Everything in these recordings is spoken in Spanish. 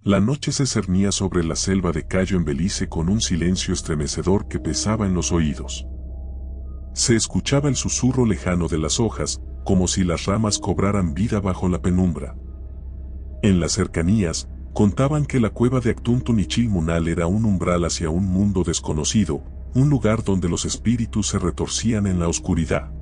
La noche se cernía sobre la selva de Cayo en Belice con un silencio estremecedor que pesaba en los oídos. Se escuchaba el susurro lejano de las hojas, como si las ramas cobraran vida bajo la penumbra. En las cercanías, contaban que la cueva de Aktuntunichilmunal era un umbral hacia un mundo desconocido, un lugar donde los espíritus se retorcían en la oscuridad.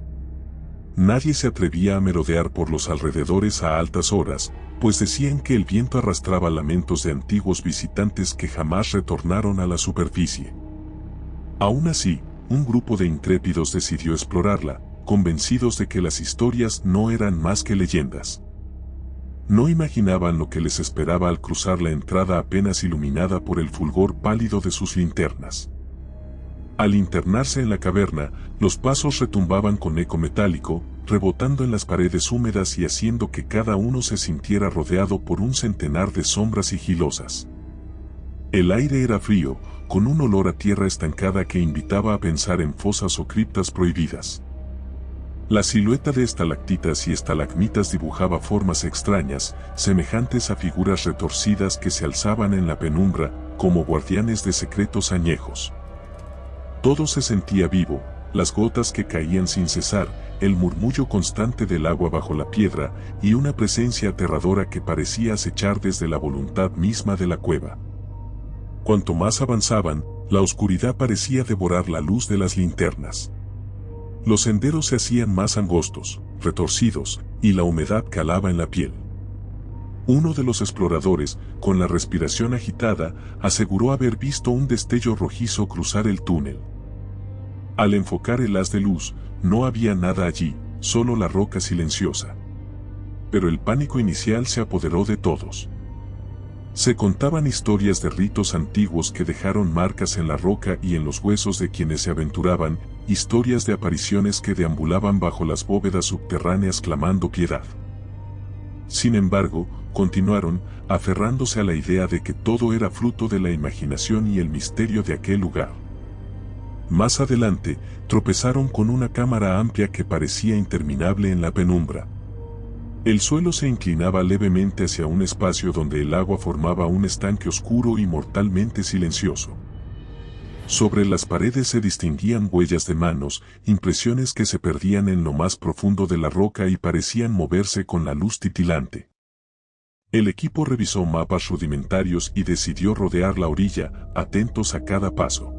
Nadie se atrevía a merodear por los alrededores a altas horas, pues decían que el viento arrastraba lamentos de antiguos visitantes que jamás retornaron a la superficie. Aún así, un grupo de intrépidos decidió explorarla, convencidos de que las historias no eran más que leyendas. No imaginaban lo que les esperaba al cruzar la entrada apenas iluminada por el fulgor pálido de sus linternas. Al internarse en la caverna, los pasos retumbaban con eco metálico, rebotando en las paredes húmedas y haciendo que cada uno se sintiera rodeado por un centenar de sombras sigilosas. El aire era frío, con un olor a tierra estancada que invitaba a pensar en fosas o criptas prohibidas. La silueta de estalactitas y estalagmitas dibujaba formas extrañas, semejantes a figuras retorcidas que se alzaban en la penumbra, como guardianes de secretos añejos. Todo se sentía vivo, las gotas que caían sin cesar, el murmullo constante del agua bajo la piedra, y una presencia aterradora que parecía acechar desde la voluntad misma de la cueva. Cuanto más avanzaban, la oscuridad parecía devorar la luz de las linternas. Los senderos se hacían más angostos, retorcidos, y la humedad calaba en la piel. Uno de los exploradores, con la respiración agitada, aseguró haber visto un destello rojizo cruzar el túnel. Al enfocar el haz de luz, no había nada allí, solo la roca silenciosa. Pero el pánico inicial se apoderó de todos. Se contaban historias de ritos antiguos que dejaron marcas en la roca y en los huesos de quienes se aventuraban, historias de apariciones que deambulaban bajo las bóvedas subterráneas clamando piedad. Sin embargo, continuaron, aferrándose a la idea de que todo era fruto de la imaginación y el misterio de aquel lugar. Más adelante, tropezaron con una cámara amplia que parecía interminable en la penumbra. El suelo se inclinaba levemente hacia un espacio donde el agua formaba un estanque oscuro y mortalmente silencioso. Sobre las paredes se distinguían huellas de manos, impresiones que se perdían en lo más profundo de la roca y parecían moverse con la luz titilante. El equipo revisó mapas rudimentarios y decidió rodear la orilla, atentos a cada paso.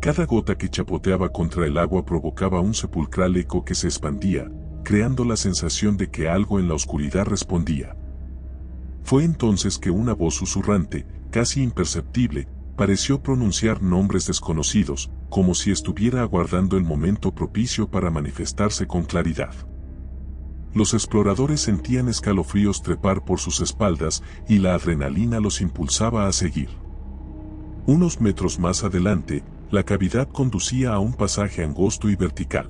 Cada gota que chapoteaba contra el agua provocaba un sepulcral eco que se expandía, creando la sensación de que algo en la oscuridad respondía. Fue entonces que una voz susurrante, casi imperceptible, pareció pronunciar nombres desconocidos, como si estuviera aguardando el momento propicio para manifestarse con claridad. Los exploradores sentían escalofríos trepar por sus espaldas y la adrenalina los impulsaba a seguir. Unos metros más adelante, la cavidad conducía a un pasaje angosto y vertical.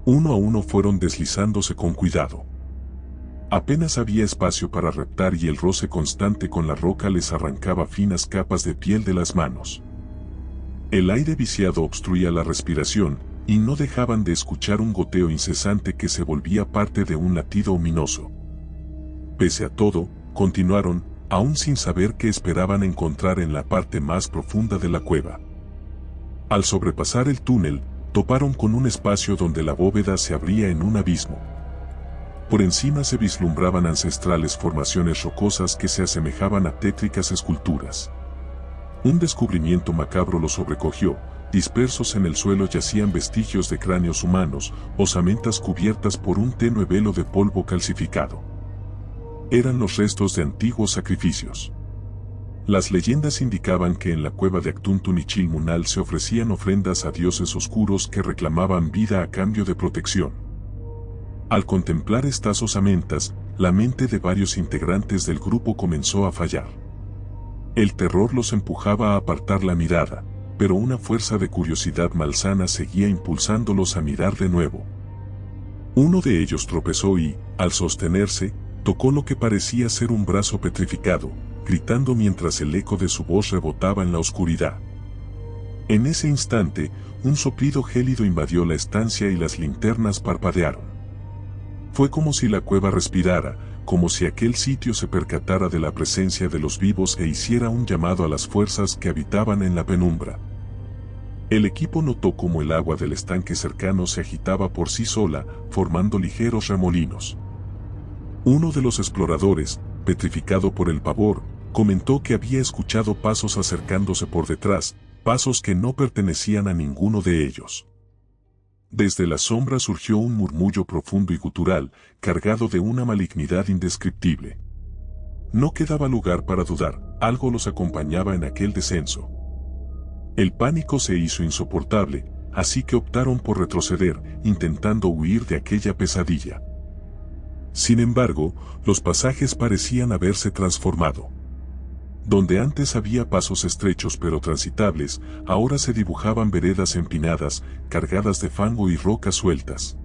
Uno a uno fueron deslizándose con cuidado. Apenas había espacio para reptar y el roce constante con la roca les arrancaba finas capas de piel de las manos. El aire viciado obstruía la respiración, y no dejaban de escuchar un goteo incesante que se volvía parte de un latido ominoso. Pese a todo, continuaron, aún sin saber qué esperaban encontrar en la parte más profunda de la cueva. Al sobrepasar el túnel, toparon con un espacio donde la bóveda se abría en un abismo. Por encima se vislumbraban ancestrales formaciones rocosas que se asemejaban a tétricas esculturas. Un descubrimiento macabro los sobrecogió. Dispersos en el suelo yacían vestigios de cráneos humanos, osamentas cubiertas por un tenue velo de polvo calcificado. Eran los restos de antiguos sacrificios. Las leyendas indicaban que en la cueva de Aktuntunichilmunal se ofrecían ofrendas a dioses oscuros que reclamaban vida a cambio de protección. Al contemplar estas osamentas, la mente de varios integrantes del grupo comenzó a fallar. El terror los empujaba a apartar la mirada, pero una fuerza de curiosidad malsana seguía impulsándolos a mirar de nuevo. Uno de ellos tropezó y, al sostenerse, tocó lo que parecía ser un brazo petrificado, gritando mientras el eco de su voz rebotaba en la oscuridad. En ese instante, un soplido gélido invadió la estancia y las linternas parpadearon. Fue como si la cueva respirara, como si aquel sitio se percatara de la presencia de los vivos e hiciera un llamado a las fuerzas que habitaban en la penumbra. El equipo notó cómo el agua del estanque cercano se agitaba por sí sola, formando ligeros remolinos. Uno de los exploradores, petrificado por el pavor, comentó que había escuchado pasos acercándose por detrás, pasos que no pertenecían a ninguno de ellos. Desde la sombra surgió un murmullo profundo y gutural, cargado de una malignidad indescriptible. No quedaba lugar para dudar, algo los acompañaba en aquel descenso. El pánico se hizo insoportable, así que optaron por retroceder, intentando huir de aquella pesadilla. Sin embargo, los pasajes parecían haberse transformado. Donde antes había pasos estrechos pero transitables, ahora se dibujaban veredas empinadas, cargadas de fango y rocas sueltas.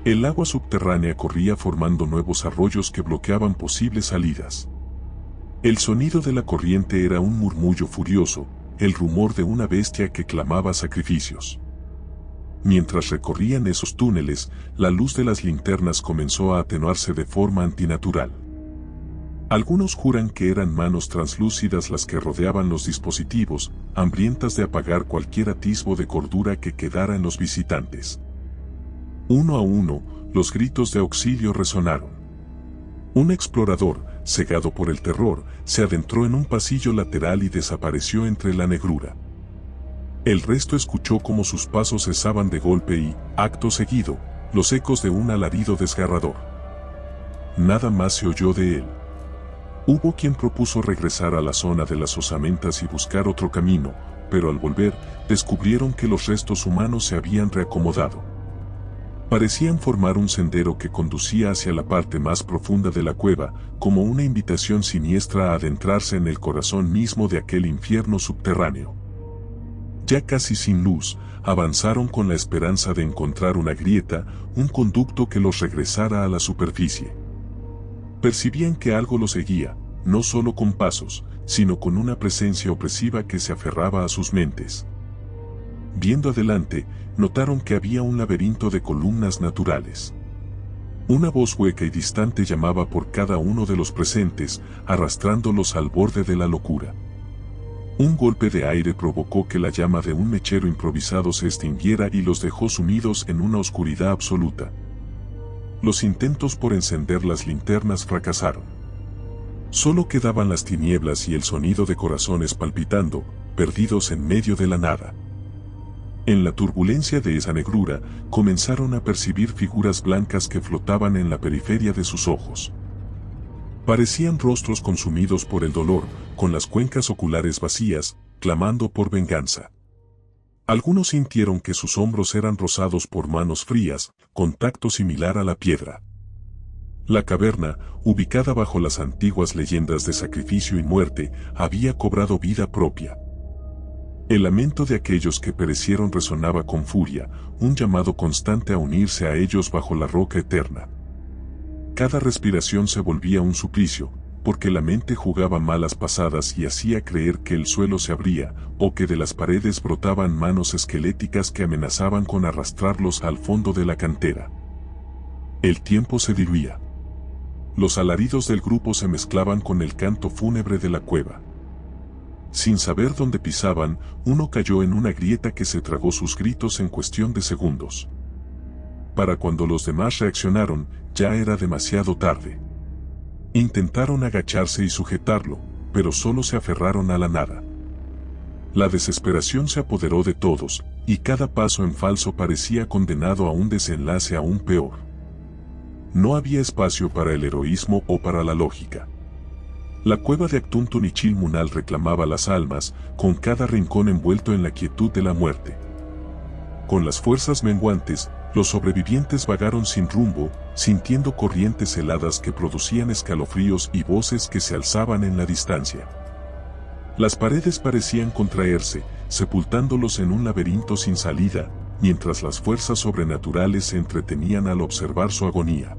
El agua subterránea corría formando nuevos arroyos que bloqueaban posibles salidas. El sonido de la corriente era un murmullo furioso, el rumor de una bestia que clamaba sacrificios. Mientras recorrían esos túneles, la luz de las linternas comenzó a atenuarse de forma antinatural. Algunos juran que eran manos translúcidas las que rodeaban los dispositivos, hambrientas de apagar cualquier atisbo de cordura que quedara en los visitantes. Uno a uno, los gritos de auxilio resonaron. Un explorador, cegado por el terror, se adentró en un pasillo lateral y desapareció entre la negrura. El resto escuchó cómo sus pasos cesaban de golpe y, acto seguido, los ecos de un alarido desgarrador. Nada más se oyó de él. Hubo quien propuso regresar a la zona de las osamentas y buscar otro camino, pero al volver, descubrieron que los restos humanos se habían reacomodado. Parecían formar un sendero que conducía hacia la parte más profunda de la cueva, como una invitación siniestra a adentrarse en el corazón mismo de aquel infierno subterráneo. Ya casi sin luz, avanzaron con la esperanza de encontrar una grieta, un conducto que los regresara a la superficie. Percibían que algo los seguía, no solo con pasos, sino con una presencia opresiva que se aferraba a sus mentes. Viendo adelante, notaron que había un laberinto de columnas naturales. Una voz hueca y distante llamaba por cada uno de los presentes, arrastrándolos al borde de la locura. Un golpe de aire provocó que la llama de un mechero improvisado se extinguiera y los dejó sumidos en una oscuridad absoluta. Los intentos por encender las linternas fracasaron. Solo quedaban las tinieblas y el sonido de corazones palpitando, perdidos en medio de la nada. En la turbulencia de esa negrura, comenzaron a percibir figuras blancas que flotaban en la periferia de sus ojos. Parecían rostros consumidos por el dolor, con las cuencas oculares vacías, clamando por venganza. Algunos sintieron que sus hombros eran rozados por manos frías, con tacto similar a la piedra. La caverna, ubicada bajo las antiguas leyendas de sacrificio y muerte, había cobrado vida propia. El lamento de aquellos que perecieron resonaba con furia, un llamado constante a unirse a ellos bajo la roca eterna. Cada respiración se volvía un suplicio, porque la mente jugaba malas pasadas y hacía creer que el suelo se abría, o que de las paredes brotaban manos esqueléticas que amenazaban con arrastrarlos al fondo de la cantera. El tiempo se diluía. Los alaridos del grupo se mezclaban con el canto fúnebre de la cueva. Sin saber dónde pisaban, uno cayó en una grieta que se tragó sus gritos en cuestión de segundos. Para cuando los demás reaccionaron, ya era demasiado tarde. Intentaron agacharse y sujetarlo, pero solo se aferraron a la nada. La desesperación se apoderó de todos, y cada paso en falso parecía condenado a un desenlace aún peor. No había espacio para el heroísmo o para la lógica. La cueva de Aktuntunichil Munal reclamaba las almas, con cada rincón envuelto en la quietud de la muerte. Con las fuerzas menguantes, los sobrevivientes vagaron sin rumbo, sintiendo corrientes heladas que producían escalofríos y voces que se alzaban en la distancia. Las paredes parecían contraerse, sepultándolos en un laberinto sin salida, mientras las fuerzas sobrenaturales se entretenían al observar su agonía.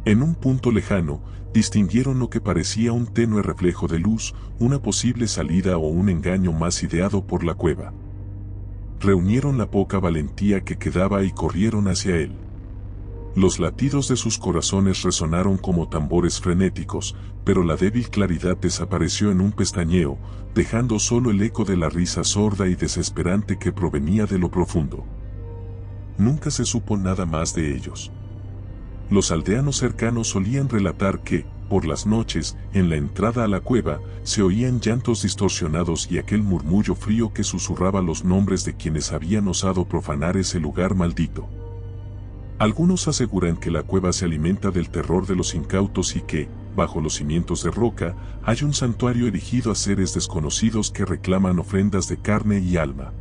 En un punto lejano, distinguieron lo que parecía un tenue reflejo de luz, una posible salida o un engaño más ideado por la cueva. Reunieron la poca valentía que quedaba y corrieron hacia él. Los latidos de sus corazones resonaron como tambores frenéticos, pero la débil claridad desapareció en un pestañeo, dejando solo el eco de la risa sorda y desesperante que provenía de lo profundo. Nunca se supo nada más de ellos. Los aldeanos cercanos solían relatar que, por las noches, en la entrada a la cueva, se oían llantos distorsionados y aquel murmullo frío que susurraba los nombres de quienes habían osado profanar ese lugar maldito. Algunos aseguran que la cueva se alimenta del terror de los incautos y que, bajo los cimientos de roca, hay un santuario erigido a seres desconocidos que reclaman ofrendas de carne y alma.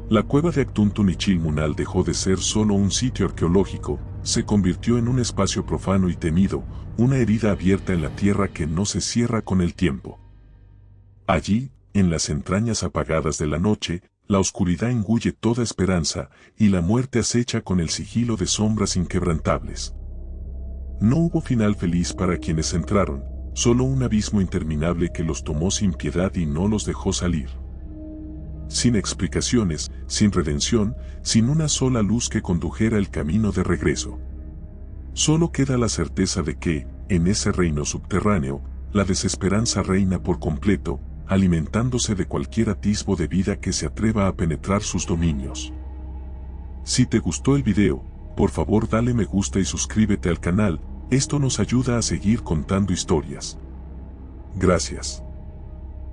La cueva de Actuntunichilmunal dejó de ser solo un sitio arqueológico, se convirtió en un espacio profano y temido, una herida abierta en la tierra que no se cierra con el tiempo. Allí, en las entrañas apagadas de la noche, la oscuridad engulle toda esperanza, y la muerte acecha con el sigilo de sombras inquebrantables. No hubo final feliz para quienes entraron, solo un abismo interminable que los tomó sin piedad y no los dejó salir. Sin explicaciones, sin redención, sin una sola luz que condujera el camino de regreso. Solo queda la certeza de que, en ese reino subterráneo, la desesperanza reina por completo, alimentándose de cualquier atisbo de vida que se atreva a penetrar sus dominios. Si te gustó el video, por favor dale me gusta y suscríbete al canal, esto nos ayuda a seguir contando historias. Gracias.